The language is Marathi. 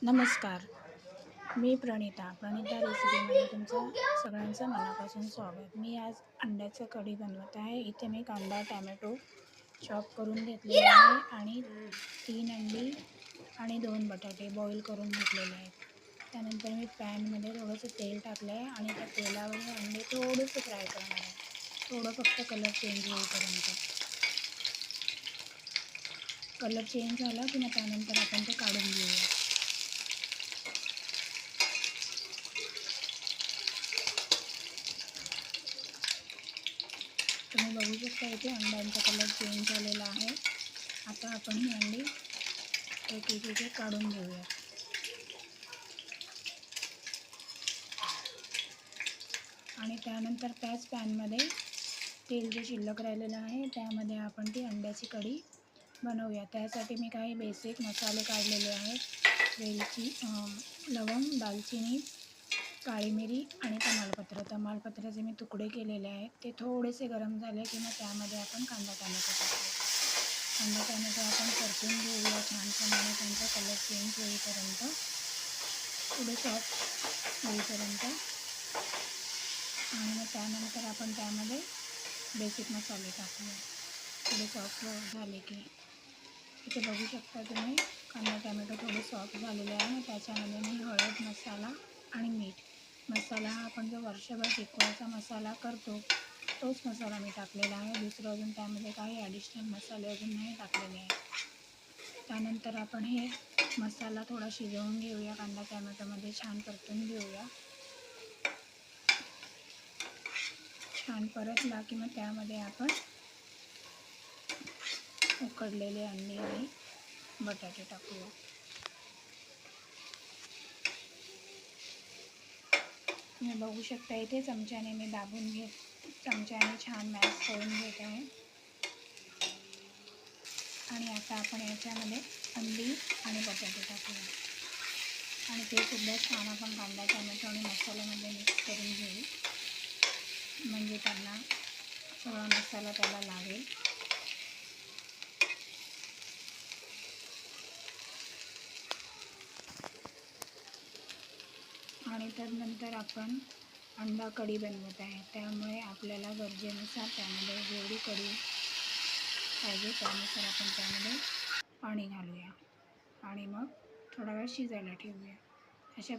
नमस्कार, मी प्रणिता रेसिपीमध्ये तुमचं सगळ्यांचं मनापासून स्वागत. मी आज अंड्याचं कढी बनवत आहे. इथे मी कांदा, टॅमॅटो चॉप करून घेतलेले आहे आणि 3 अंडी आणि 2 बटाटे बॉईल करून घेतलेले आहेत. त्यानंतर मी पॅनमध्ये थोडंसं तेल टाकलं आहे आणि त्या तेलावर हे अंडे थोडेसे फ्राय करणार आहे. थोडं फक्त कलर चेंज होईपर्यंत. कलर चेंज झाला की मग त्यानंतर आपण ते काढून घेऊया. तुम्ही बघू शकता इथे अंड्यांचा कलर चेंज झालेला आहे. आता आपण ही अंडी एक काढून घेऊया. आणि त्यानंतर त्याच पॅनमध्ये तेल जे शिल्लक राहिलेलं आहे त्यामध्ये आपण ती अंड्याची कढी बनवूया. त्यासाठी मी काही बेसिक मसाले काढलेले आहेत. वेलची, लवंग, दालचिनी, काळी मिरी आणि तमालपत्राचे मी तुकडे केलेले आहेत. ते थोडेसे गरम झाले की मग त्यामध्ये आपण कांदा टॅमॅटो टाकूया. कांदा टॅमॅटो आपण परतून घेऊया छानप्रमाणे, त्यांचा कलर चेंज होईपर्यंत, थोडे सॉफ्ट होईपर्यंत. आणि मग त्यानंतर आपण त्यामध्ये बेसिक मसाले टाकूया. थोडे सॉफ्ट झाले की इथे बघू शकता तुम्ही कांदा टॅमॅटो थोडे सॉफ्ट झालेले आहे. त्याच्यामध्ये मी हळद, मसाला आणि मीठ, मसाला हा आपण जो वर्षभर टिकवायचा मसाला करतो तोच मसाला मी टाकलेला आहे. दुसरं अजून त्यामध्ये काही ॲडिशनल मसाले अजून नाही टाकलेले आहेत. त्यानंतर आपण हे मसाला थोडा शिजवून घेऊया. कांदा टॅमॅटोमध्ये छान परतून घेऊया. छान परतला की मग त्यामध्ये आपण उकडलेले अंडी आणि बटाटे टाकूया. तुम्ही बघू शकता इथे चमच्याने मी चमच्याने छान मॅश करून घेत आहे. आणि आता आपण याच्यामध्ये अंडी आणि बटाटे टाकूया आणि ते सुद्धा छान आपण कांदा टॅमॅटो आणि मसाल्यामध्ये मिक्स करून घेऊ, म्हणजे त्यांना सगळा मसाला त्याला लागेल. आणि त्यानंतर आपण अंडा कढी बनवत आहे, त्यामुळे आपल्याला गरजेनुसार त्यामध्ये जेवढी कढी पाहिजे त्यानुसार आपण त्यामध्ये पाणी घालूया आणि मग थोडा वेळ शिजायला ठेवूया. अशा